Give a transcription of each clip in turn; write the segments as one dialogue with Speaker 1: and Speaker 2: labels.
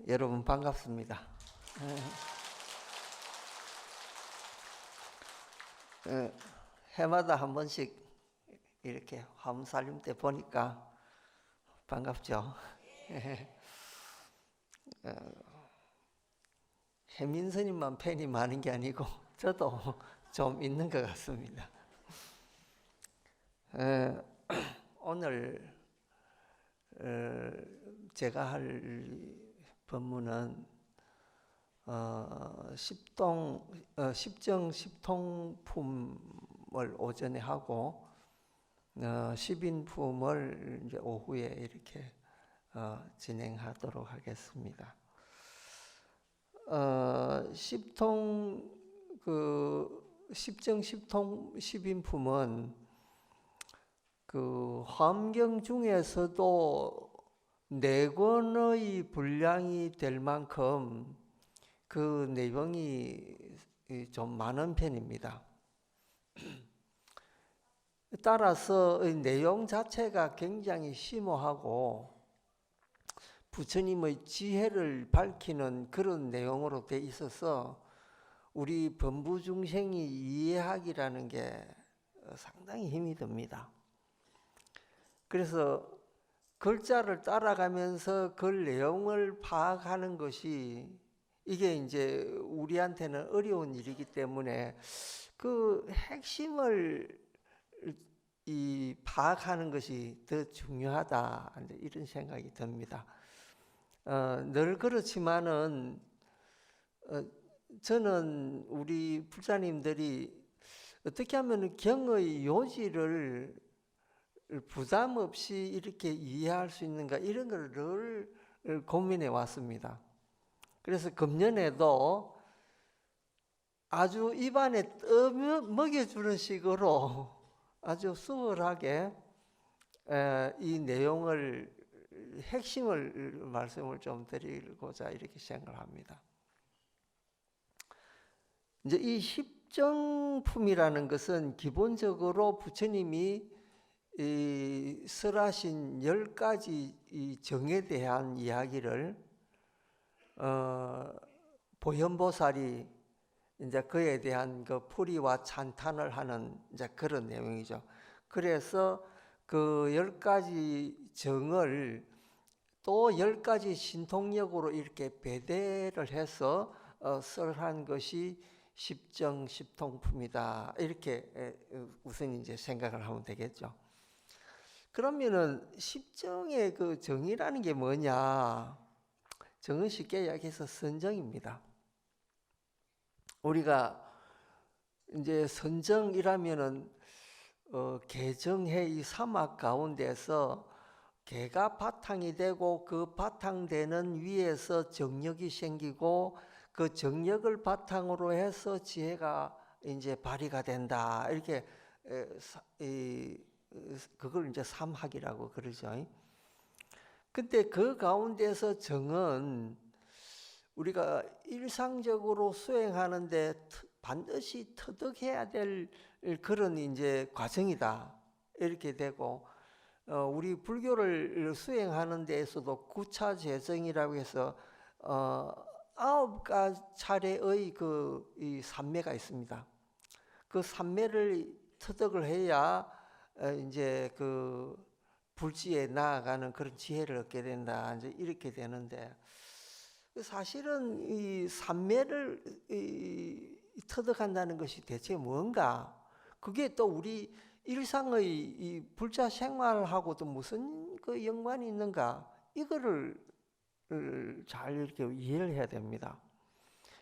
Speaker 1: 여러분 반갑습니다. 해마다 한 번씩 이렇게 화엄살림 때 보니까 반갑죠. 해민스님만 팬이 많은 게 아니고 저도 좀 있는 것 같습니다. 오늘 제가 할 법문은 십정 십통품을 오전에 하고 십인품을 이제 오후에 이렇게 진행하도록 하겠습니다. 십정 십통 십인품은 그 화엄경 중에서도 4권의 분량이 될 만큼 그 내용이 좀 많은 편입니다. 따라서 내용 자체가 굉장히 심오하고 부처님의 지혜를 밝히는 그런 내용으로 돼 있어서 우리 범부중생이 이해하기라는 게 상당히 힘이 듭니다. 그래서 글자를 따라가면서 그 내용을 파악하는 것이 이게 이제 우리한테는 어려운 일이기 때문에 그 핵심을 파악하는 것이 더 중요하다 이런 생각이 듭니다. 늘 그렇지만은 저는 우리 불자님들이 어떻게 하면 경의 요지를 부담 없이 이렇게 이해할 수 있는가 이런 걸 늘 고민해 왔습니다. 그래서 금년에도 아주 입안에 먹여주는 식으로 아주 수월하게 이 내용을 핵심을 말씀을 좀 드리고자 이렇게 생각을 합니다. 이제 이 십정품이라는 것은 기본적으로 부처님이 설하신 10가지 이 정에 대한 이야기를 보현보살이 이제 그에 대한 그 풀이와 찬탄을 하는 이제 그런 내용이죠. 그래서 그 10가지 정을 또 10가지 신통력으로 이렇게 배대를 해서 설한 것이 십정 십통품이다. 이렇게 우선 이제 생각을 하면 되겠죠. 그러면은 십정의 그 정이라는 게 뭐냐? 정은 쉽게 이야기해서 선정입니다. 우리가 이제 선정이라면은 개정해 이 사막 가운데서 개가 바탕이 되고 그 바탕되는 위에서 정력이 생기고 그 정력을 바탕으로 해서 지혜가 이제 발휘가 된다. 이렇게 그걸 이제 삼학이라고 그러죠. 근데 그 가운데서 정은 우리가 일상적으로 수행하는데 반드시 터득해야 될 그런 이제 과정이다. 이렇게 되고 우리 불교를 수행하는 데에서도 구차재정이라고 해서 9차례의 이 삼매가 있습니다. 그 삼매를 터득을 해야 이제 그 불지에 나아가는 그런 지혜를 얻게 된다. 이제 이렇게 되는데 사실은 이 삼매를 터득한다는 것이 대체 뭔가? 그게 또 우리 일상의 이 불자 생활하고도 무슨 그 연관이 있는가? 이거를 잘 이렇게 이해를 해야 됩니다.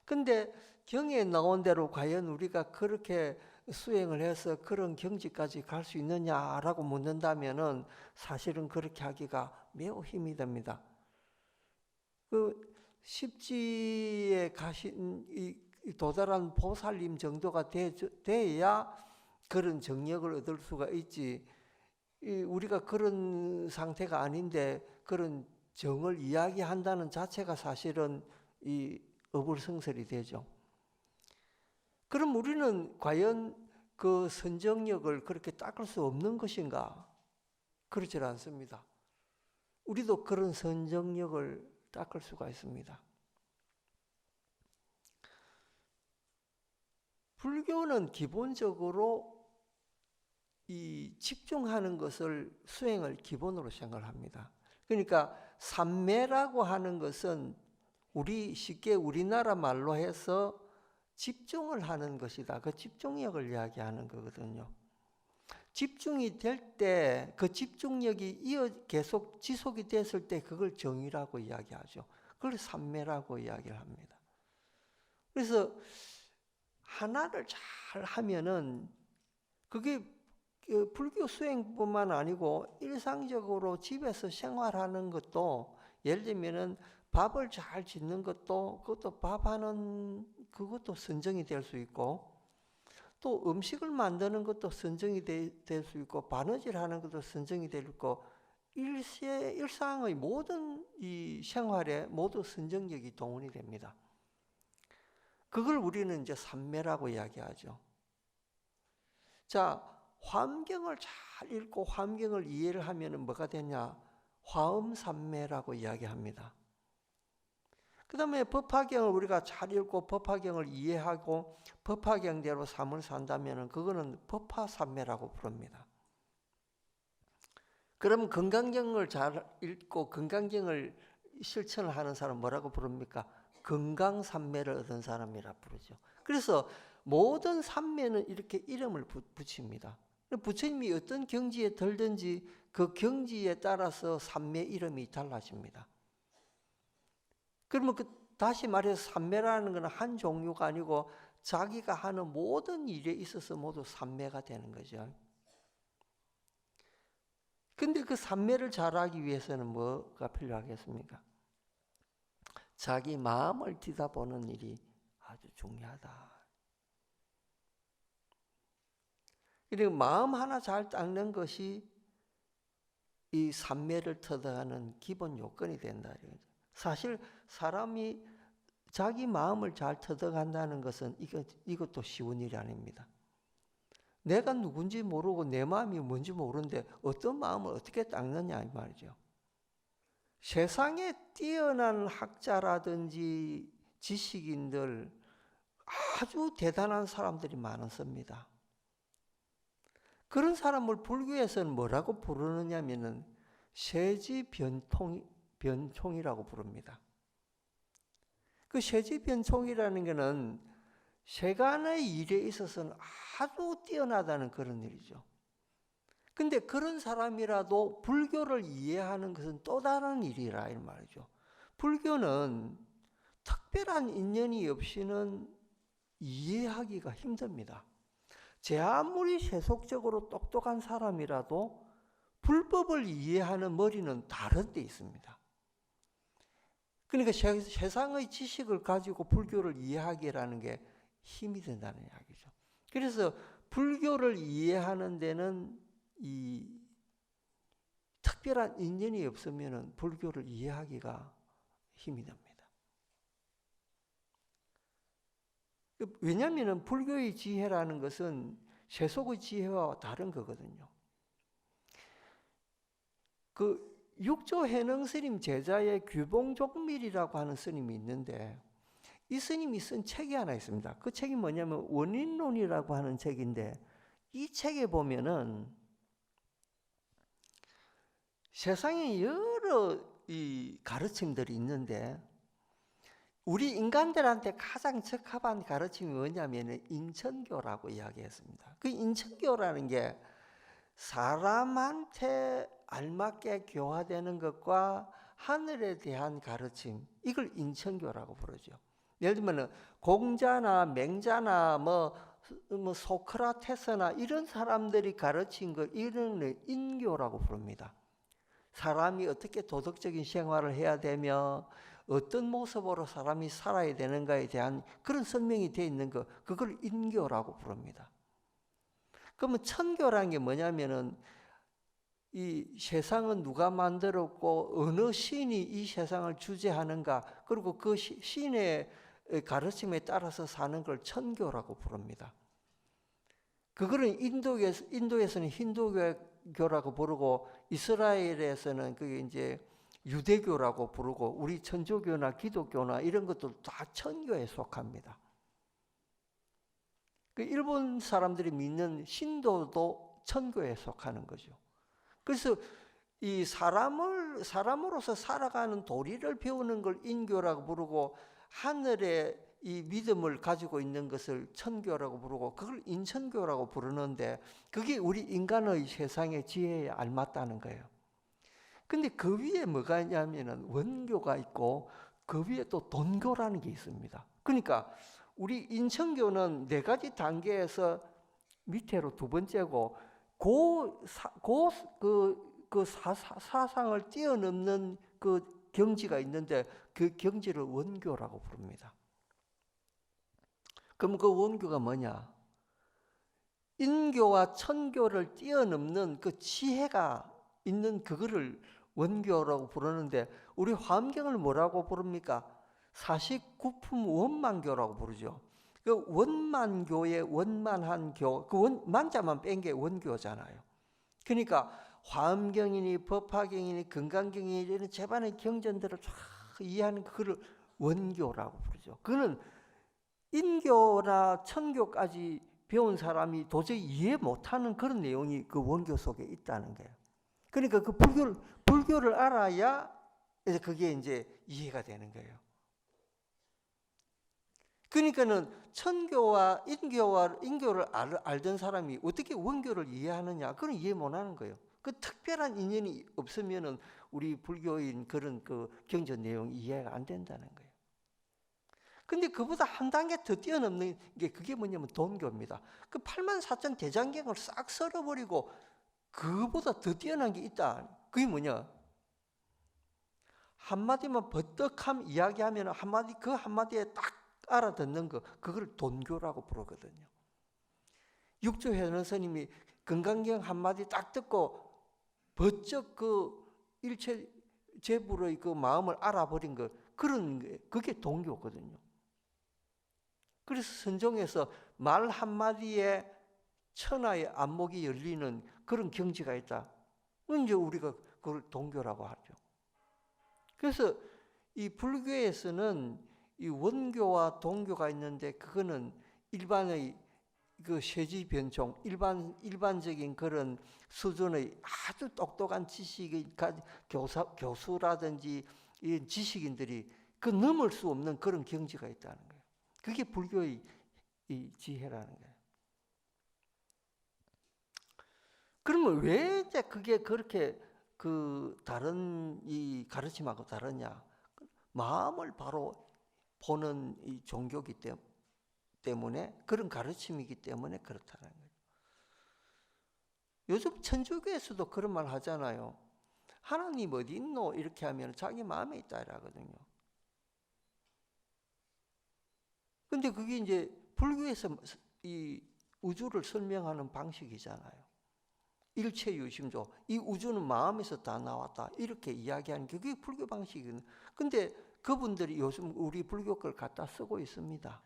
Speaker 1: 근데 경에 나온 대로 과연 우리가 그렇게 수행을 해서 그런 경지까지 갈 수 있느냐라고 묻는다면은 사실은 그렇게 하기가 매우 힘이 듭니다. 그 십지에 가신 도달한 보살님 정도가 돼야 그런 정력을 얻을 수가 있지. 우리가 그런 상태가 아닌데 그런 정을 이야기한다는 자체가 사실은 이 어불성설이 되죠. 그럼 우리는 과연 그 선정력을 그렇게 닦을 수 없는 것인가? 그렇지 않습니다. 우리도 그런 선정력을 닦을 수가 있습니다. 불교는 기본적으로 이 집중하는 것을 수행을 기본으로 생각을 합니다. 그러니까 삼매라고 하는 것은 쉽게 우리나라 말로 해서 집중을 하는 것이다. 그 집중력을 이야기하는 거거든요. 집중이 될 때 그 집중력이 계속 지속이 됐을 때 그걸 정의라고 이야기하죠. 그걸 삼매라고 이야기를 합니다. 그래서 하나를 잘 하면은 그게 불교 수행뿐만 아니고 일상적으로 집에서 생활하는 것도, 예를 들면은 밥을 잘 짓는 것도, 그것도 밥하는 그것도 선정이 될 수 있고, 또 음식을 만드는 것도 선정이 될 수 있고, 바느질하는 것도 선정이 될 있고, 일상의 모든 이 생활에 모두 선정력이 동원이 됩니다. 그걸 우리는 이제 삼매라고 이야기하죠. 자, 환경을 잘 읽고 환경을 이해를 하면 뭐가 되냐? 화엄삼매라고 이야기합니다. 그 다음에 법화경을 우리가 잘 읽고 법화경을 이해하고 법화경대로 삶을 산다면 그거는 법화삼매라고 부릅니다. 그럼 건강경을 잘 읽고 건강경을 실천을 하는 사람 뭐라고 부릅니까? 건강삼매를 얻은 사람이라 부르죠. 그래서 모든 삼매는 이렇게 이름을 붙입니다. 부처님이 어떤 경지에 들든지 그 경지에 따라서 삼매 이름이 달라집니다. 그러면 다시 말해서 삼매라는 것은 한 종류가 아니고 자기가 하는 모든 일에 있어서 모두 삼매가 되는 거죠. 근데 그 삼매를 잘하기 위해서는 뭐가 필요하겠습니까? 자기 마음을 뒤다보는 일이 아주 중요하다. 그리고 마음 하나 잘 닦는 것이 이 삼매를 터득하는 기본 요건이 된다. 사실 사람이 자기 마음을 잘 터득한다는 것은 이것도 쉬운 일이 아닙니다. 내가 누군지 모르고 내 마음이 뭔지 모르는데 어떤 마음을 어떻게 닦느냐 이 말이죠. 세상에 뛰어난 학자라든지 지식인들, 아주 대단한 사람들이 많습니다. 그런 사람을 불교에서는 뭐라고 부르느냐면은 세지변총이라고 부릅니다. 그 세지변총이라는 것은 세간의 일에 있어서는 아주 뛰어나다는 그런 일이죠. 근데 그런 사람이라도 불교를 이해하는 것은 또 다른 일이라 이 말이죠. 불교는 특별한 인연이 없이는 이해하기가 힘듭니다. 제 아무리 세속적으로 똑똑한 사람이라도 불법을 이해하는 머리는 다른 데 있습니다. 그러니까 세상의 지식을 가지고 불교를 이해하기라는 게 힘이 된다는 이야기죠. 그래서 불교를 이해하는 데는 이 특별한 인연이 없으면 불교를 이해하기가 힘이 듭니다. 왜냐하면 불교의 지혜라는 것은 세속의 지혜와 다른 거거든요. 그 육조해능 스님 제자의 규봉족밀이라고 하는 스님이 있는데 이 스님이 쓴 책이 하나 있습니다. 그 책이 뭐냐면 원인론이라고 하는 책인데 이 책에 보면은 세상에 여러 이 가르침들이 있는데 우리 인간들한테 가장 적합한 가르침이 뭐냐면 인천교라고 이야기했습니다. 그 인천교라는 게 사람한테 알맞게 교화되는 것과 하늘에 대한 가르침, 이걸 인천교라고 부르죠. 예를 들면 공자나 맹자나 뭐 소크라테스나 이런 사람들이 가르친 걸 이런 인교라고 부릅니다. 사람이 어떻게 도덕적인 생활을 해야 되며 어떤 모습으로 사람이 살아야 되는가에 대한 그런 설명이 되어 있는 거, 그걸 인교라고 부릅니다. 그러면 천교라는 게 뭐냐면은 이 세상은 누가 만들었고 어느 신이 이 세상을 주재하는가, 그리고 그 신의 가르침에 따라서 사는 걸 천교라고 부릅니다. 그거는 인도에서는 힌두교라고 부르고 이스라엘에서는 그게 이제 유대교라고 부르고 우리 천주교나 기독교나 이런 것도 다 천교에 속합니다. 그 일본 사람들이 믿는 신도도 천교에 속하는 거죠. 그래서 이 사람으로서 살아가는 도리를 배우는 걸 인교라고 부르고 하늘의 이 믿음을 가지고 있는 것을 천교라고 부르고 그걸 인천교라고 부르는데 그게 우리 인간의 세상의 지혜에 알맞다는 거예요. 근데 그 위에 뭐가 있냐면은 원교가 있고 그 위에 또 돈교라는 게 있습니다. 그러니까 우리 인천교는 4가지 단계에서 밑으로 2번째고 그 사상을 뛰어넘는 그 경지가 있는데 그 경지를 원교라고 부릅니다. 그럼 그 원교가 뭐냐? 인교와 천교를 뛰어넘는 그 지혜가 있는 그거를 원교라고 부르는데 우리 화엄경을 뭐라고 부릅니까? 49품 원만교라고 부르죠. 그 원만교의 원만한 교, 그 만자만 뺀 게 원교잖아요. 그러니까 화엄경이니 법화경이니 금강경이니 이런 제반의 경전들을 쫙 이해하는 그걸 원교라고 부르죠. 그거는 인교나 천교까지 배운 사람이 도저히 이해 못하는 그런 내용이 그 원교 속에 있다는 거예요. 그러니까 그 불교를 알아야 이제 그게 이제 이해가 되는 거예요. 그러니까는 천교와 인교를 알던 사람이 어떻게 원교를 이해하느냐? 그건 이해 못하는 거예요. 그 특별한 인연이 없으면은 우리 불교인 그런 그 경전 내용이 이해가 안 된다는 거예요. 근데 그보다 한 단계 더 뛰어넘는 게 그게 뭐냐면 돈교입니다. 그 84,000 대장경을 싹 썰어버리고 그보다 더 뛰어난 게 있다. 그게 뭐냐? 한마디만 버떡함 이야기하면 그 한마디에 딱 알아듣는 거, 그걸 돈교라고 부르거든요. 육조현원 스님이 금강경 한마디 딱 듣고 버쩍 그 일체 제불의 그 마음을 알아버린 거, 그게 돈교거든요. 그래서 선종에서 말 한마디에 천하의 안목이 열리는 그런 경지가 있다. 이제 우리가 그걸 돈교라고 하죠. 그래서 이 불교에서는 이 원교와 돈교가 있는데 그거는 일반의 그 세지 변종, 일반적인 그런 수준의 아주 똑똑한 지식의 교수라든지 이 지식인들이 그 넘을 수 없는 그런 경지가 있다는 거예요. 그게 불교의 이 지혜라는 거예요. 그러면 왜 이제 그게 그렇게 그 다른 이 가르침하고 다르냐? 마음을 바로 보는 이 종교기 때문에 그런 가르침이기 때문에 그렇다는 거예요. 요즘 천주교에서도 그런 말 하잖아요. 하나님 어디 있노? 이렇게 하면 자기 마음에 있다 이러거든요. 근데 그게 이제 불교에서 이 우주를 설명하는 방식이잖아요. 일체유심조, 이 우주는 마음에서 다 나왔다 이렇게 이야기하는 게 그게 불교 방식이거든요. 근데 그분들이 요즘 우리 불교 걸 갖다 쓰고 있습니다.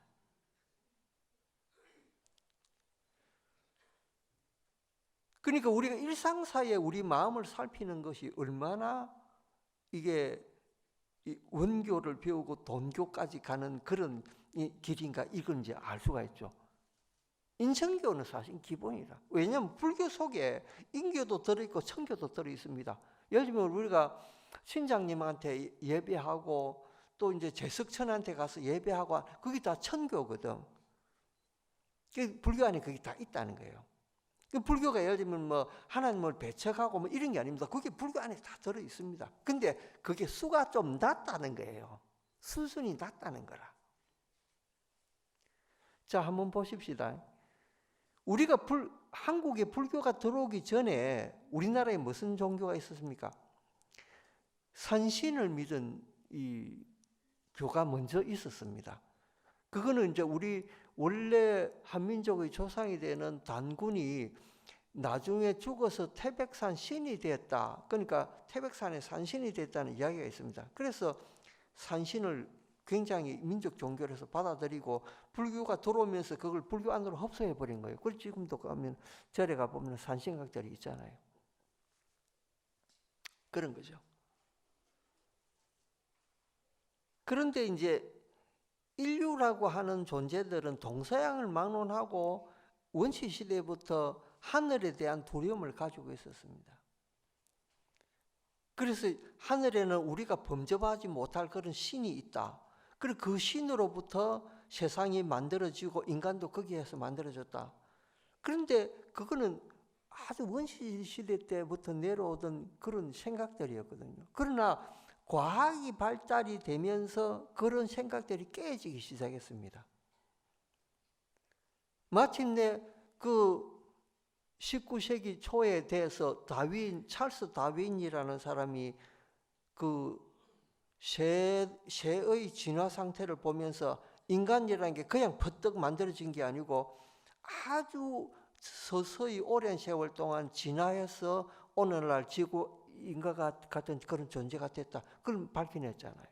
Speaker 1: 그러니까 우리가 일상사에 우리 마음을 살피는 것이 얼마나 이게 원교를 배우고 돈교까지 가는 그런 길인가 이건 이제 알 수가 있죠. 인천교는 사실 기본이다. 왜냐하면 불교 속에 인교도 들어있고 천교도 들어있습니다. 예를 들면 우리가 신장님한테 예배하고 또 이제 제석천한테 가서 예배하고 그게 다 천교거든. 불교 안에 그게 다 있다는 거예요. 불교가 예를 들면 뭐 하나님을 배척하고 뭐 이런 게 아닙니다. 그게 불교 안에 다 들어 있습니다. 근데 그게 수가 좀 낮다는 거예요. 수준이 낮다는 거라. 자, 한번 보십시다. 우리가 한국에 불교가 들어오기 전에 우리나라에 무슨 종교가 있었습니까? 산신을 믿은 이 교가 먼저 있었습니다. 그거는 이제 우리 원래 한민족의 조상이 되는 단군이 나중에 죽어서 태백산 신이 됐다. 그러니까 태백산에 산신이 됐다는 이야기가 있습니다. 그래서 산신을 굉장히 민족 종교로서 받아들이고 불교가 들어오면서 그걸 불교 안으로 흡수해 버린 거예요. 그래서 지금도 가면 절에 가보면 산신각들이 있잖아요. 그런 거죠. 그런데 이제 인류라고 하는 존재들은 동서양을 막론하고 원시 시대부터 하늘에 대한 두려움을 가지고 있었습니다. 그래서 하늘에는 우리가 범접하지 못할 그런 신이 있다. 그리고 그 신으로부터 세상이 만들어지고 인간도 거기에서 만들어졌다. 그런데 그거는 아주 원시 시대 때부터 내려오던 그런 생각들이었거든요. 그러나 과학이 발달이 되면서 그런 생각들이 깨지기 시작했습니다. 마침내 그 19세기 초에 대해서 찰스 다윈이라는 사람이 그 새의 진화 상태를 보면서 인간이라는 게 그냥 퍼뜩 만들어진 게 아니고 아주 서서히 오랜 세월 동안 진화해서 오늘날 지구 인간과 같은 그런 존재가 됐다. 그걸 밝혀냈잖아요.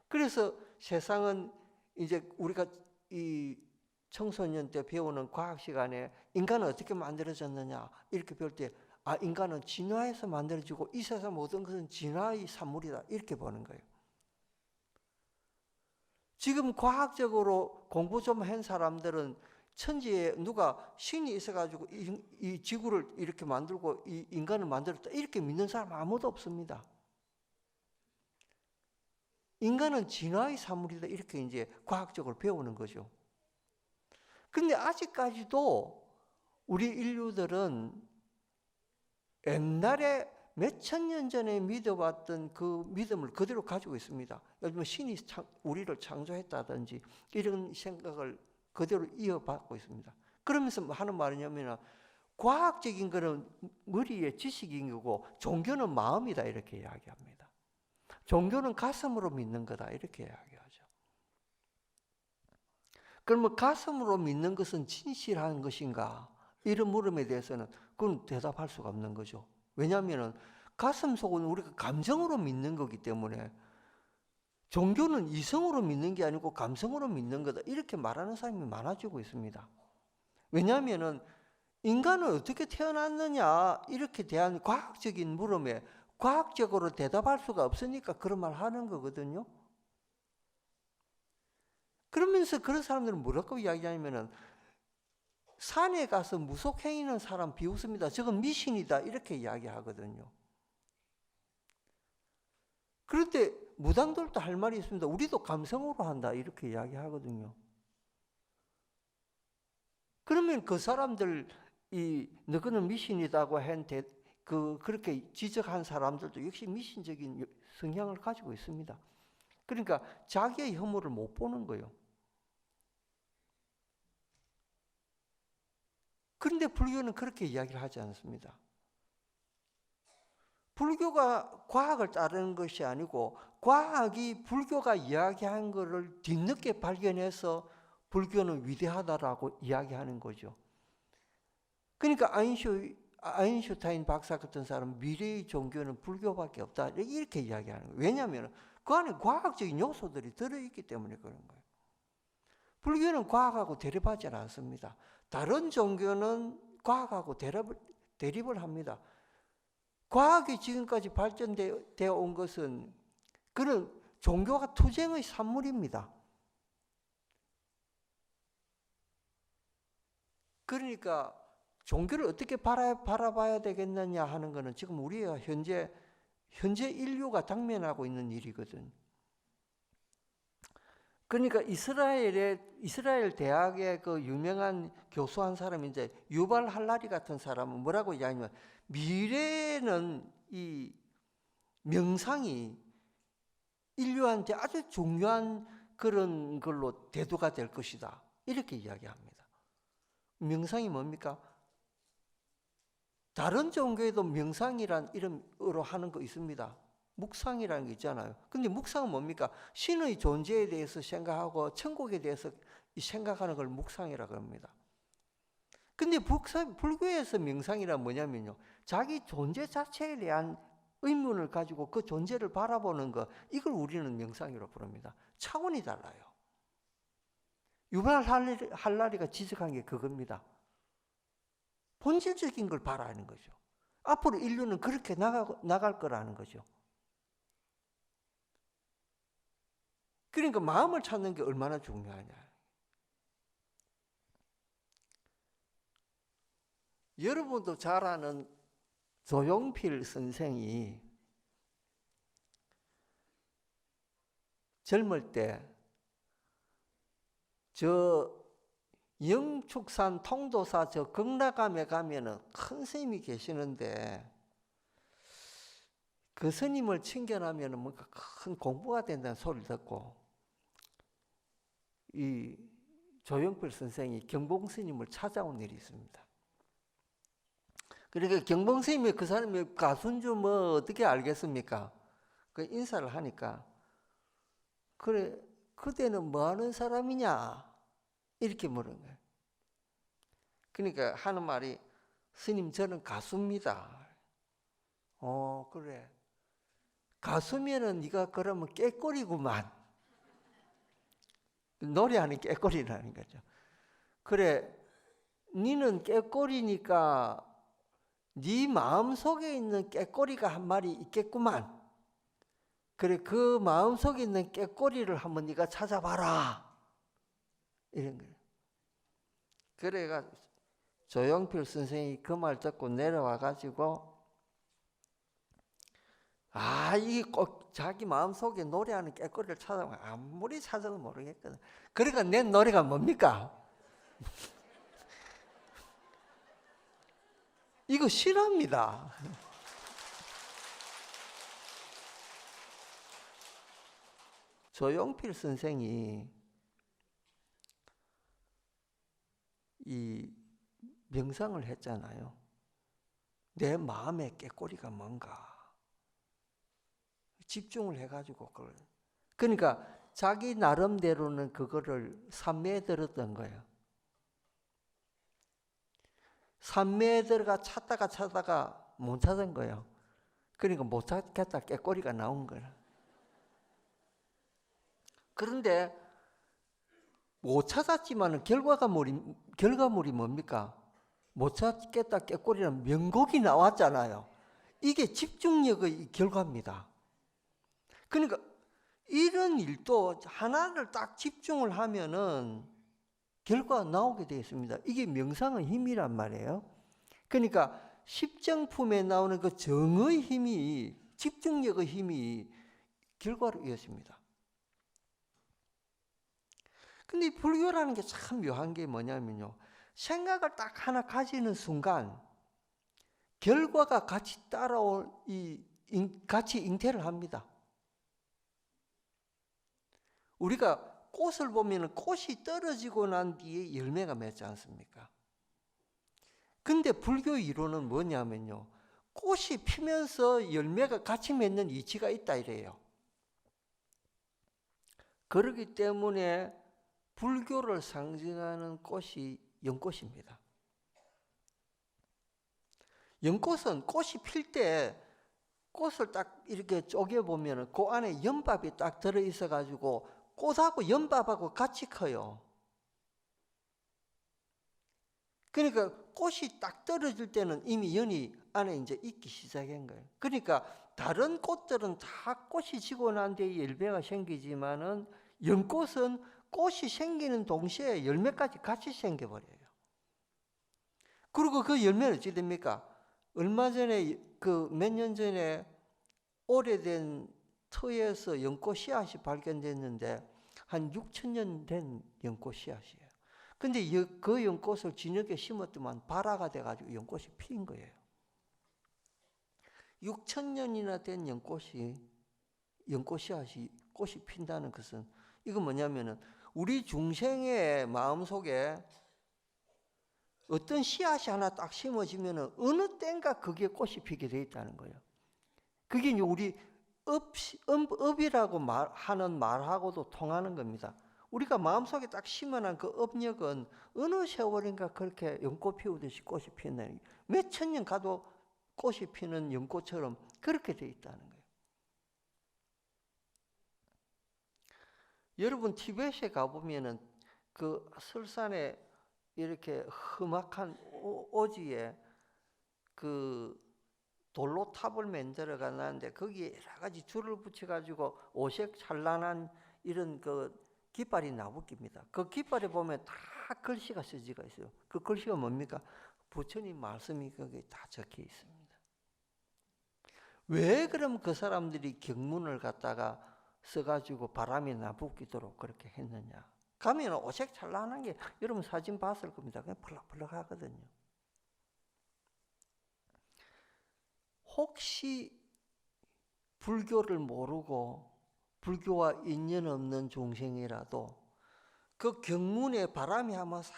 Speaker 1: 그래서 세상은 이제 우리가 이 청소년 때 배우는 과학 시간에 인간은 어떻게 만들어졌느냐 이렇게 배울 때 인간은 진화해서 만들어지고 이 세상 모든 것은 진화의 산물이다 이렇게 보는 거예요. 지금 과학적으로 공부 좀 한 사람들은 천지에 누가 신이 있어가지고 이 지구를 이렇게 만들고 이 인간을 만들었다 이렇게 믿는 사람 아무도 없습니다. 인간은 진화의 산물이다 이렇게 이제 과학적으로 배우는 거죠. 근데 아직까지도 우리 인류들은 옛날에 몇천 년 전에 믿어왔던 그 믿음을 그대로 가지고 있습니다. 예를 들면 신이 우리를 창조했다든지 이런 생각을 그대로 이어받고 있습니다. 그러면서 하는 말이냐면 과학적인 거는 머리에 지식인 거고 종교는 마음이다 이렇게 이야기합니다. 종교는 가슴으로 믿는 거다 이렇게 이야기하죠. 그러면 가슴으로 믿는 것은 진실한 것인가? 이런 물음에 대해서는 그건 대답할 수가 없는 거죠. 왜냐하면 가슴 속은 우리가 감정으로 믿는 거기 때문에 종교는 이성으로 믿는 게 아니고 감성으로 믿는 거다 이렇게 말하는 사람이 많아지고 있습니다. 왜냐하면 인간은 어떻게 태어났느냐 이렇게 대한 과학적인 물음에 과학적으로 대답할 수가 없으니까 그런 말 하는 거거든요. 그러면서 그런 사람들은 뭐라고 이야기하냐면은 산에 가서 무속행위는 사람 비웃습니다. 저건 미신이다 이렇게 이야기하거든요. 그런데 무당들도 할 말이 있습니다. 우리도 감성으로 한다 이렇게 이야기하거든요. 그러면 그 사람들 너희는 미신이다고 그렇게 지적한 사람들도 역시 미신적인 성향을 가지고 있습니다. 그러니까 자기의 혐오를 못 보는 거예요. 그런데 불교는 그렇게 이야기를 하지 않습니다. 불교가 과학을 따르는 것이 아니고 과학이 불교가 이야기한 것을 뒤늦게 발견해서 불교는 위대하다라고 이야기하는 거죠. 그러니까 아인슈타인 박사 같은 사람은 미래의 종교는 불교밖에 없다 이렇게 이야기하는 거예요. 왜냐하면 그 안에 과학적인 요소들이 들어있기 때문에 그런 거예요. 불교는 과학하고 대립하지 않습니다. 다른 종교는 과학하고 대립을 합니다. 과학이 지금까지 발전되어 온 것은 그런 종교가 투쟁의 산물입니다. 그러니까 종교를 어떻게 바라봐야 되겠느냐 하는 것은 지금 우리가 현재 인류가 당면하고 있는 일이거든. 그러니까 이스라엘 대학의 그 유명한 교수 한 사람이 이제 유발 할라리 같은 사람은 뭐라고 이야기하냐면 미래에는 이 명상이 인류한테 아주 중요한 그런 걸로 대두가 될 것이다. 이렇게 이야기합니다. 명상이 뭡니까? 다른 종교에도 명상이란 이름으로 하는 거 있습니다. 묵상이라는 게 있잖아요. 근데 묵상은 뭡니까? 신의 존재에 대해서 생각하고 천국에 대해서 생각하는 걸 묵상이라고 합니다. 근데 불교에서 명상이란 뭐냐면요. 자기 존재 자체에 대한 의문을 가지고 그 존재를 바라보는 것, 이걸 우리는 명상이라고 부릅니다. 차원이 달라요. 유발 할라리가 지적한 게 그겁니다. 본질적인 걸 바라는 거죠. 앞으로 인류는 그렇게 나갈 거라는 거죠. 그러니까 마음을 찾는 게 얼마나 중요하냐. 여러분도 잘 아는 조용필 선생이 젊을 때 저 영축산 통도사 저 극락암에 가면은 큰 스님이 계시는데 그 스님을 친견하면은 뭔가 큰 공부가 된다는 소리를 듣고 이 조용필 선생이 경봉 스님을 찾아온 일이 있습니다. 그러니까 경봉 스님이 그 사람이 가수인 줄 뭐 어떻게 알겠습니까? 그 인사를 하니까 그래 그대는 뭐 하는 사람이냐 이렇게 물은 거예요. 그러니까 하는 말이 스님 저는 가수입니다. 그래 가수면은 네가 그러면 깨꼬리구만. 노래하는 깨꼬리라는 거죠. 그래 니는 깨꼬리니까 네 마음속에 있는 깨꼬리가 한 마리 있겠구만. 그래 그 마음속에 있는 깨꼬리를 한번 네가 찾아봐라. 이런 거예요. 그래가 조용필 선생이 그 말 듣고 내려와 가지고 이게 꼭 자기 마음속에 노래하는 깨꼬리를 찾아보면 아무리 찾아도 모르겠거든. 그러니까 내 노래가 뭡니까? 이거 실화입니다. 조용필 선생이 이 명상을 했잖아요. 내 마음의 깨꼬리가 뭔가 집중을 해가지고 그걸 그러니까 자기 나름대로는 그거를 산매에 들었던 거예요. 산매에 들어가 찾다가 못 찾은 거예요. 그러니까 못 찾겠다 깨꼬리가 나온 거예요. 그런데 못 찾았지만 결과물이 뭡니까? 못 찾겠다 깨꼬리는 명곡이 나왔잖아요. 이게 집중력의 결과입니다. 그러니까 이런 일도 하나를 딱 집중을 하면은 결과가 나오게 되어 있습니다. 이게 명상의 힘이란 말이에요. 그러니까 십정품에 나오는 그 정의 힘이 집중력의 힘이 결과로 이어집니다. 근데 이 불교라는 게 참 묘한 게 뭐냐면요. 생각을 딱 하나 가지는 순간 결과가 같이 따라올 같이 잉태를 합니다. 우리가 꽃을 보면 꽃이 떨어지고 난 뒤에 열매가 맺지 않습니까? 근데 불교 이론은 뭐냐면요. 꽃이 피면서 열매가 같이 맺는 이치가 있다 이래요. 그렇기 때문에 불교를 상징하는 꽃이 연꽃입니다. 연꽃은 꽃이 필 때 꽃을 딱 이렇게 쪼개보면 그 안에 연밥이 딱 들어있어 가지고 꽃하고 연밥하고 같이 커요. 그러니까 꽃이 딱 떨어질 때는 이미 연이 안에 이제 있기 시작한 거예요. 그러니까 다른 꽃들은 다 꽃이 지고 난 뒤에 열매가 생기지만은 연꽃은 꽃이 생기는 동시에 열매까지 같이 생겨버려요. 그리고 그 열매는 어찌 됩니까? 얼마 전에 몇 년 전에 오래된 터에서 연꽃 씨앗이 발견됐는데 한 6,000년 된 연꽃 씨앗이에요. 근데 그 연꽃을 진흙에 심었더만 발화가 돼가지고 연꽃이 피인 거예요. 6,000년이나 된 연꽃 씨앗이 꽃이 핀다는 것은 이건 뭐냐면은 우리 중생의 마음속에 어떤 씨앗이 하나 딱 심어지면은 어느 때인가 그게 꽃이 피게 돼 있다는 거예요. 그게 우리 업이라고 하는 말하고도 통하는 겁니다. 우리가 마음속에 딱 심어놓은 그 업력은 어느 세월인가 그렇게 연꽃 피우듯이 꽃이 피는 몇 천 년 가도 꽃이 피는 연꽃처럼 그렇게 돼 있다는 거예요. 여러분 티베트에 가보면은 그 설산에 이렇게 험악한 오지에 그 돌로 탑을 만들어 가는데 거기에 여러 가지 줄을 붙여 가지고 오색 찬란한 이런 그 깃발이 나부깁니다. 그 깃발에 보면 다 글씨가 써지가 있어요. 그 글씨가 뭡니까? 부처님 말씀이 거기에 다 적혀 있습니다. 왜 그럼 그 사람들이 경문을 갖다가 써가지고 바람이 나부기도록 그렇게 했느냐? 가면 오색찬란한 게 여러분 사진 봤을 겁니다. 그냥 펄럭펄럭 하거든요. 혹시 불교를 모르고 불교와 인연 없는 중생이라도 그 경문에 바람이 한번 싹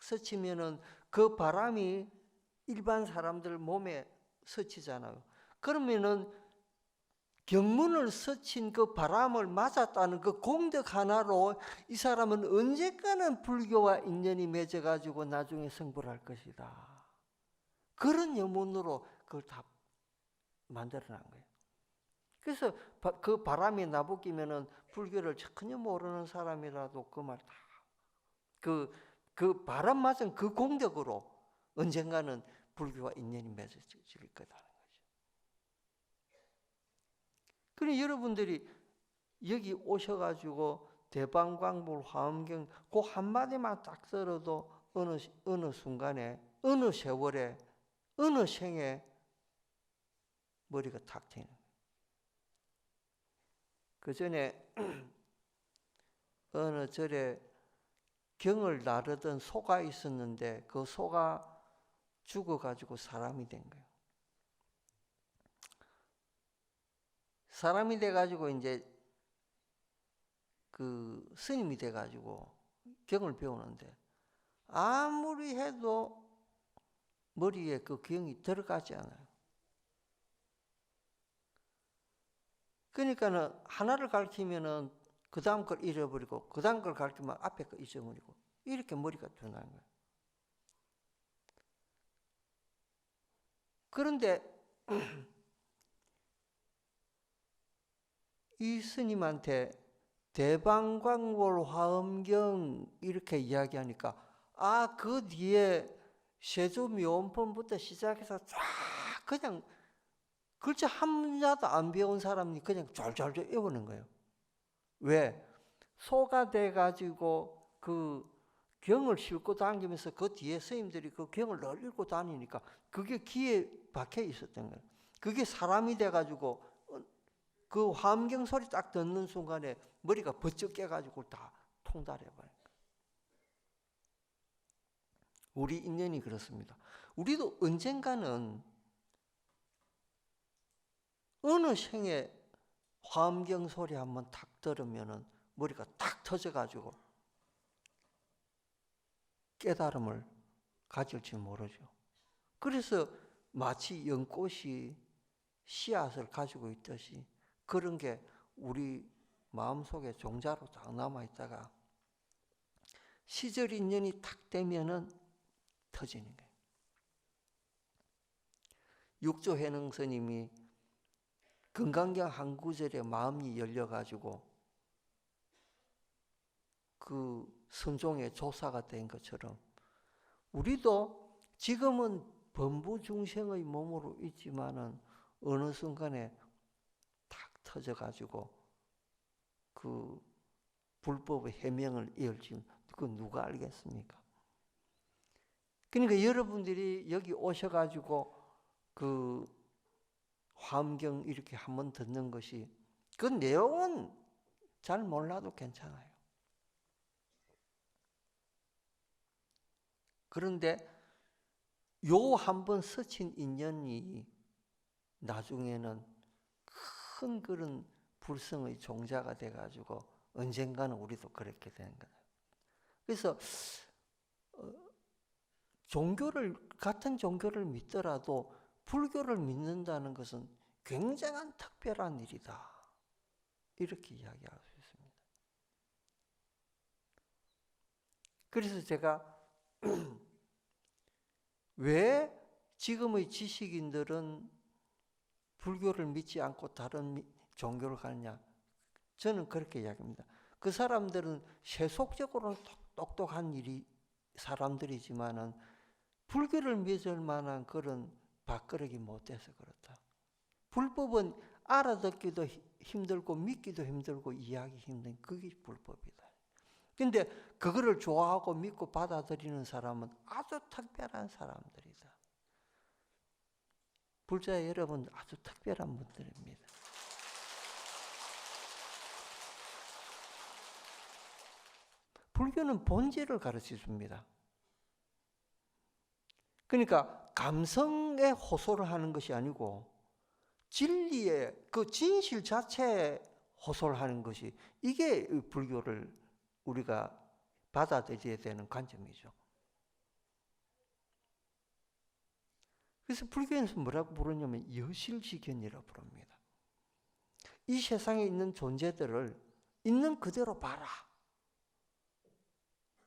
Speaker 1: 스치면은 그 바람이 일반 사람들 몸에 스치잖아요. 그러면은 경문을 스친 그 바람을 맞았다는 그 공덕 하나로 이 사람은 언젠가는 불교와 인연이 맺어가지고 나중에 성불할 것이다. 그런 염원으로 그걸 다 만들어낸 거예요. 그래서 그 바람이 나부끼면은 불교를 전혀 모르는 사람이라도 그 말 다, 그 바람 맞은 그 공덕으로 언젠가는 불교와 인연이 맺어질 거다는 거죠. 그러니 여러분들이 여기 오셔가지고 대방광불 화엄경 그 한마디만 딱 들어도 어느 순간에, 어느 세월에, 어느 생에 머리가 탁 트이는 거예요. 그 전에 어느 절에 경을 나르던 소가 있었는데 그 소가 죽어가지고 사람이 된 거예요. 사람이 돼가지고 이제 그 스님이 돼가지고 경을 배우는데 아무리 해도 머리에 그 경이 들어가지 않아요. 그러니까는 하나를 가르치면은 그 다음 걸 잃어버리고 그 다음 걸 가르치면 앞에 거 잊어버리고 이렇게 머리가 변하는 거예요. 그런데 이 스님한테 대방광불 화엄경 이렇게 이야기하니까 그 뒤에 세조묘원품부터 시작해서 쫙 그냥 글자 한 문자도 안 배운 사람이 그냥 쫄쫄쫄 외우는 거예요. 왜? 소가 돼가지고 그 경을 싣고 다니면서 그 뒤에 스님들이 그 경을 늘 읽고 다니니까 그게 귀에 박혀 있었던 거예요. 그게 사람이 돼가지고 그 화엄경 소리 딱 듣는 순간에 머리가 번쩍 깨가지고 다 통달해버려요. 우리 인연이 그렇습니다. 우리도 언젠가는 어느 생에 화엄경 소리 한번 탁 들으면은 머리가 탁 터져가지고 깨달음을 가질지 모르죠. 그래서 마치 연꽃이 씨앗을 가지고 있듯이 그런 게 우리 마음속에 종자로 딱 남아있다가 시절 인연이 탁 되면은 터지는 거예요. 육조해능 스님이 금강경 한 구절에 마음이 열려가지고 그 선종의 조사가 된 것처럼 우리도 지금은 범부중생의 몸으로 있지만은 어느 순간에 탁 터져가지고 그 불법의 해명을 이을지 그건 누가 알겠습니까? 그러니까 여러분들이 여기 오셔가지고 그 화엄경 이렇게 한번 듣는 것이 그 내용은 잘 몰라도 괜찮아요. 그런데 요 한번 스친 인연이 나중에는 큰 그런 불성의 종자가 돼가지고 언젠가는 우리도 그렇게 되는 거예요. 그래서 같은 종교를 믿더라도 불교를 믿는다는 것은 굉장한 특별한 일이다. 이렇게 이야기할 수 있습니다. 그래서 제가 왜 지금의 지식인들은 불교를 믿지 않고 다른 종교를 가느냐? 저는 그렇게 이야기합니다. 그 사람들은 세속적으로는 똑똑한 사람들이지만은 불교를 믿을 만한 그런 밥그릇이 못돼서 그렇다. 불법은 알아듣기도 힘들고 믿기도 힘들고 이해하기 힘든 그게 불법이다. 근데 그거를 좋아하고 믿고 받아들이는 사람은 아주 특별한 사람들이다. 불자 여러분 아주 특별한 분들입니다. 불교는 본질을 가르쳐 줍니다. 그러니까 감성에 호소를 하는 것이 아니고 진리의 그 진실 자체에 호소를 하는 것이 이게 불교를 우리가 받아들여야 되는 관점이죠. 그래서 불교에서 뭐라고 부르냐면 여실지견이라고 부릅니다. 이 세상에 있는 존재들을 있는 그대로 봐라.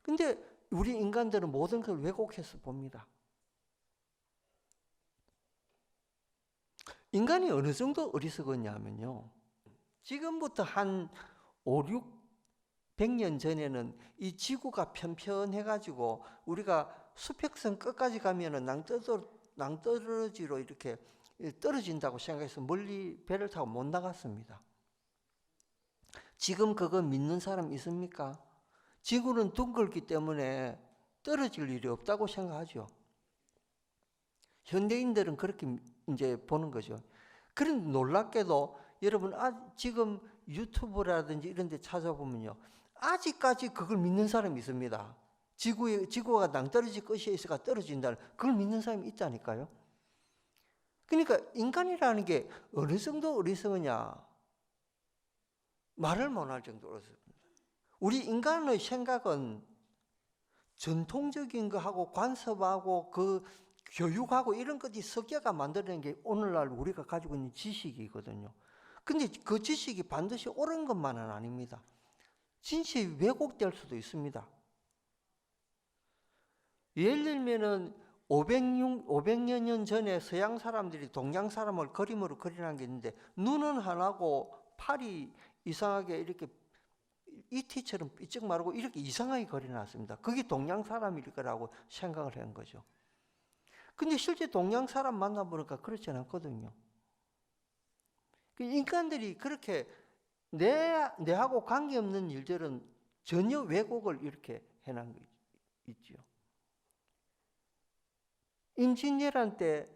Speaker 1: 근데 우리 인간들은 모든 걸 왜곡해서 봅니다. 인간이 어느 정도 어리석었냐면요. 지금부터 한 5, 600년 전에는 이 지구가 편편해가지고 우리가 수평선 끝까지 가면은 낭떠러지로 이렇게 떨어진다고 생각해서 멀리 배를 타고 못 나갔습니다. 지금 그거 믿는 사람 있습니까? 지구는 둥글기 때문에 떨어질 일이 없다고 생각하죠. 현대인들은 그렇게 이제 보는 거죠. 그런데 놀랍게도 여러분 지금 유튜브라든지 이런 데 찾아보면요. 아직까지 그걸 믿는 사람이 있습니다. 지구가 낭떠러지 끝에 있어가 떨어진다는 그걸 믿는 사람이 있다니까요. 그러니까 인간이라는 게 어느 정도 어리석으냐 말을 못할 정도로 어리석습니다. 우리 인간의 생각은 전통적인 거하고 관습하고 그 교육하고 이런 것이 섞여가 만들어낸 게 오늘날 우리가 가지고 있는 지식이거든요. 근데 그 지식이 반드시 옳은 것만은 아닙니다. 진실이 왜곡될 수도 있습니다. 예를 들면은 500여 년 전에 서양 사람들이 동양 사람을 그림으로 그리는 게 있는데 눈은 하나고 팔이 이상하게 이렇게 이티처럼 삐쩍 마르고 이렇게 이상하게 그려놨습니다. 그게 동양 사람일 거라고 생각을 한 거죠. 근데 실제 동양 사람 만나보니까 그렇지 않거든요. 인간들이 그렇게 내하고 관계없는 일들은 전혀 왜곡을 이렇게 해놓은 거 있죠. 임진왜란 때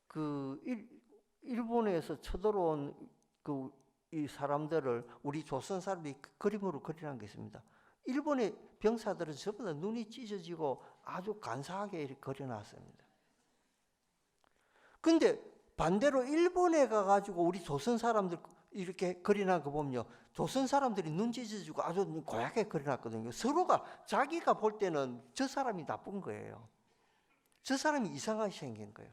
Speaker 1: 그 일본에서 쳐들어온 이 사람들을 우리 조선 사람들이 그림으로 그리는 게 있습니다. 일본의 병사들은 전부 다 눈이 찢어지고 아주 간사하게 이렇게 그려놨습니다. 근데 반대로 일본에 가가지고 우리 조선 사람들 이렇게 그려놓은 거 보면요. 조선 사람들이 눈 찢어지고 아주 고약하게 그려놨거든요. 서로가 자기가 볼 때는 저 사람이 나쁜 거예요. 저 사람이 이상하게 생긴 거예요.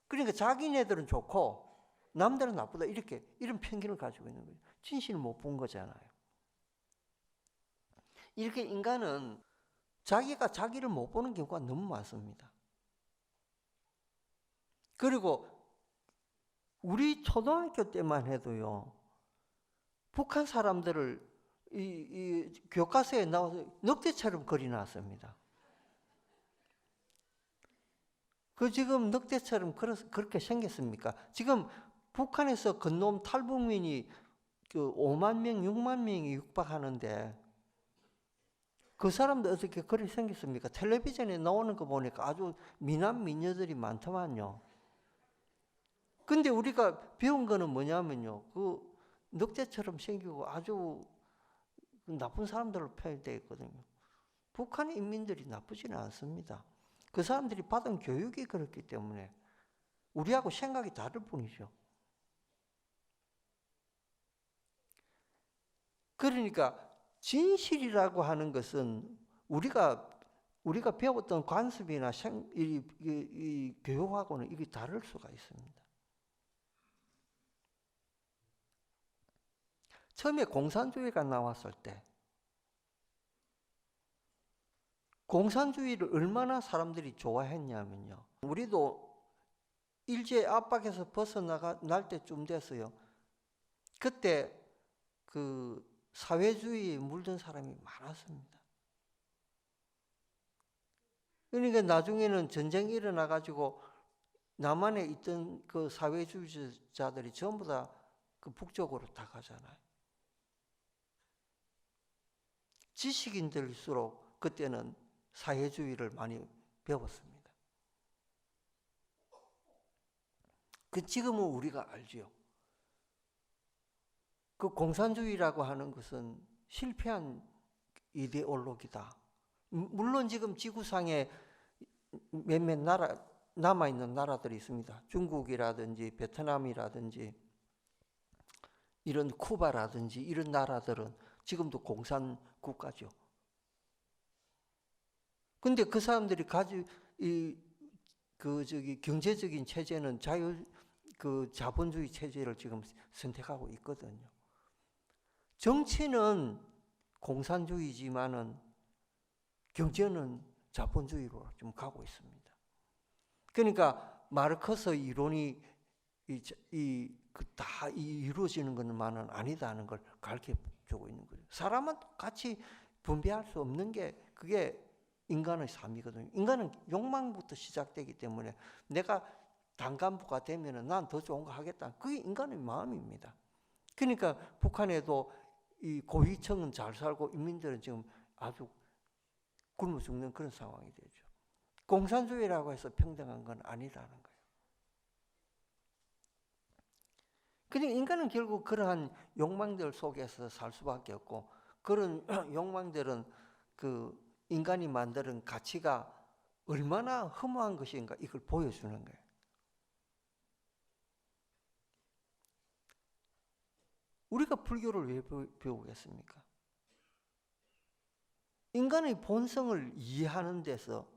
Speaker 1: 그러니까 자기네들은 좋고 남들은 나쁘다 이런 편견을 가지고 있는 거예요. 진실을 못 본 거잖아요. 이렇게 인간은 자기가 자기를 못 보는 경우가 너무 많습니다. 그리고 우리 초등학교 때만 해도요. 북한 사람들을 이 교과서에 나와서 늑대처럼 그려놨습니다. 그 지금 늑대처럼 그렇게 생겼습니까? 지금 북한에서 건너온 탈북민이 5만 명, 6만 명이 육박하는데 그 사람들 어떻게 그렇게 생겼습니까? 텔레비전에 나오는 거 보니까 아주 미남 미녀들이 많더만요. 근데 우리가 배운 거는 뭐냐면요. 그 늑대처럼 생기고 아주 나쁜 사람들로 표현되어 있거든요. 북한의 인민들이 나쁘지는 않습니다. 그 사람들이 받은 교육이 그렇기 때문에 우리하고 생각이 다를 뿐이죠. 그러니까 진실이라고 하는 것은 우리가 배웠던 관습이나 이 교육하고는 이게 다를 수가 있습니다. 처음에 공산주의가 나왔을 때 공산주의를 얼마나 사람들이 좋아했냐면요. 우리도 일제 압박에서 벗어날 때쯤 됐어요. 그때 그 사회주의에 물든 사람이 많았습니다. 그러니까 나중에는 전쟁이 일어나가지고 남한에 있던 그 사회주의자들이 전부 다 그 북쪽으로 다 가잖아요. 지식인들일수록 그때는 사회주의를 많이 배웠습니다. 그 지금은 우리가 알지요. 그 공산주의라고 하는 것은 실패한 이데올로기다. 물론 지금 지구상에 몇몇 나라 남아있는 나라들이 있습니다. 중국이라든지 베트남이라든지 이런 쿠바라든지 이런 나라들은 지금도 공산 국가죠. 근데 그 사람들이 가지고 경제적인 체제는 자본주의 체제를 지금 선택하고 있거든요. 정치는 공산주의지만은 경제는 자본주의로 좀 가고 있습니다. 그러니까 마르크스 이론이 다 이루어지는 것만은 아니다는 걸 가르쳐주고 있는 거죠. 사람은 같이 분배할 수 없는 게 그게 인간의 삶이거든요. 인간은 욕망부터 시작되기 때문에 내가 단간부가 되면은 난 더 좋은 거 하겠다. 그게 인간의 마음입니다. 그러니까 북한에도 이 고위층은 잘 살고 인민들은 지금 아주 굶어 죽는 그런 상황이 되죠. 공산주의라고 해서 평등한 건 아니라는 거예요. 그러니까 인간은 결국 그러한 욕망들 속에서 살 수밖에 없고 그런 욕망들은 그 인간이 만드는 가치가 얼마나 허무한 것인가 이걸 보여주는 거예요. 우리가 불교를 왜 배우겠습니까? 인간의 본성을 이해하는 데서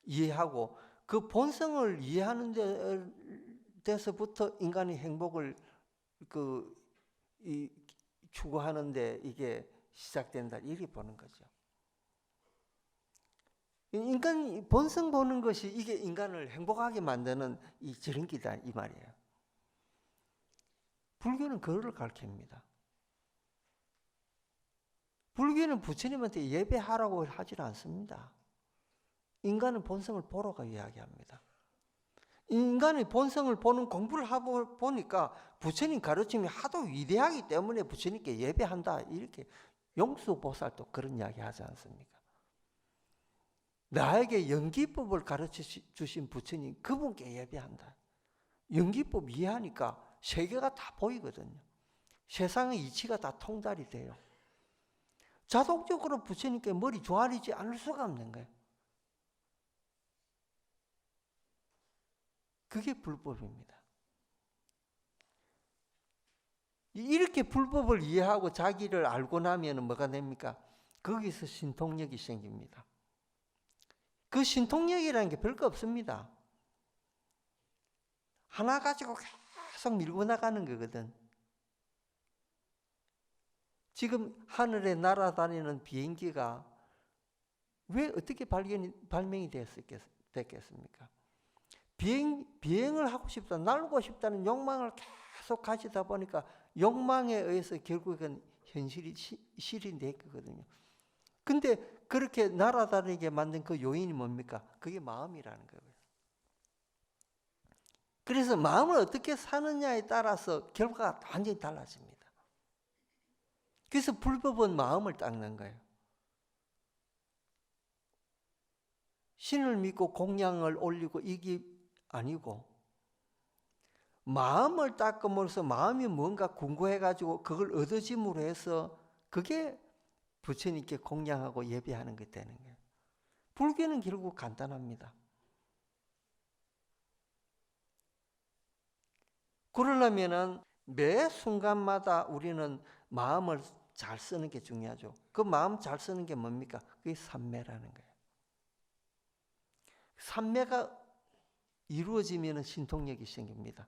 Speaker 1: 이해하고 그 본성을 이해하는 데서부터 인간의 행복을 추구하는데 이게 시작된다 이렇게 보는 거죠. 인간 본성 보는 것이 이게 인간을 행복하게 만드는 이 지름길이다 이 말이에요. 불교는 그거를 가르칩니다. 불교는 부처님한테 예배하라고 하질 않습니다. 인간의 본성을 보라고 이야기합니다. 인간의 본성을 보는 공부를 하고 보니까 부처님 가르침이 하도 위대하기 때문에 부처님께 예배한다 이렇게 용수보살도 그런 이야기 하지 않습니까? 나에게 연기법을 가르쳐 주신 부처님 그분께 예배한다. 연기법 이해하니까 세계가 다 보이거든요. 세상의 이치가 다 통달이 돼요. 자동적으로 부처님께 머리 조아리지 않을 수가 없는 거예요. 그게 불법입니다. 이렇게 불법을 이해하고 자기를 알고 나면 뭐가 됩니까? 거기서 신통력이 생깁니다. 그 신통력이라는 게 별거 없습니다. 하나 가지고 계속 밀고 나가는 거거든. 지금 하늘에 날아다니는 비행기가 왜 어떻게 발명이 됐겠습니까? 비행을 하고 싶다, 날고 싶다는 욕망을 계속 가지다 보니까 욕망에 의해서 결국은 현실이 실현될 거거든요. 근데 그렇게 날아다니게 만든 그 요인이 뭡니까? 그게 마음이라는 거예요. 그래서 마음을 어떻게 사느냐에 따라서 결과가 완전히 달라집니다. 그래서 불법은 마음을 닦는 거예요. 신을 믿고 공양을 올리고 이게 아니고 마음을 닦음으로써 마음이 뭔가 궁금해가지고 그걸 얻어짐으로 해서 그게 부처님께 공양하고 예배하는 게 되는 거예요. 불교는 결국 간단합니다. 그러려면은 매 순간마다 우리는 마음을 잘 쓰는 게 중요하죠. 그 마음 잘 쓰는 게 뭡니까? 그게 삼매라는 거예요. 삼매가 이루어지면 신통력이 생깁니다.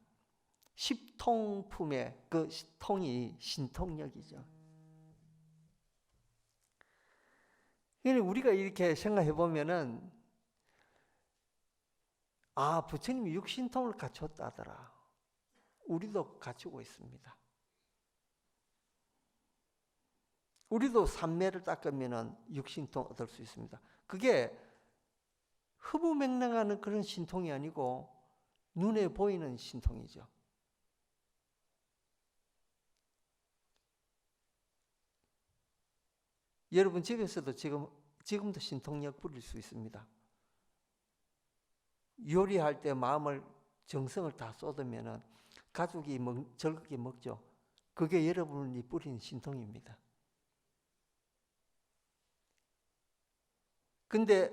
Speaker 1: 십통품의 그 통이 신통력이죠. 우리가 이렇게 생각해 보면은 부처님이 육신통을 갖췄다더라. 우리도 갖추고 있습니다. 우리도 삼매를 닦으면 육신통 얻을 수 있습니다. 그게 허무맹랑하는 그런 신통이 아니고 눈에 보이는 신통이죠. 여러분 집에서도 지금도 신통력 부릴 수 있습니다. 요리할 때 마음을 정성을 다 쏟으면은 가족이 즐겁게 먹죠. 그게 여러분이 뿌린 신통입니다. 근데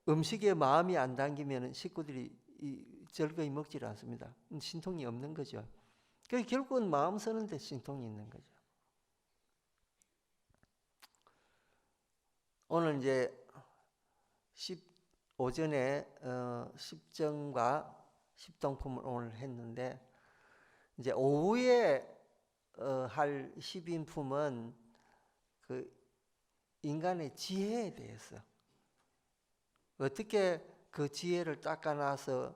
Speaker 1: 음식에 마음이 안 담기면 식구들이 즐거이 먹질 않습니다. 신통이 없는 거죠. 그래서 결국은 마음 쓰는데 신통이 있는 거죠. 오늘 이제 오전에 십정과 십동품을 오늘 했는데, 이제 오후에 할 십인품은 그 인간의 지혜에 대해서 어떻게 그 지혜를 닦아놔서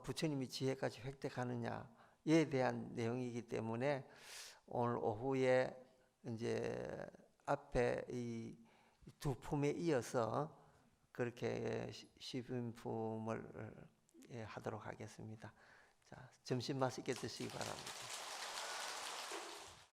Speaker 1: 부처님이 지혜까지 획득하느냐에 대한 내용이기 때문에 오늘 오후에 이제 앞에 이 두 품에 이어서 그렇게 십인품을 하도록 하겠습니다. 자, 점심 맛있게 드시기 바랍니다.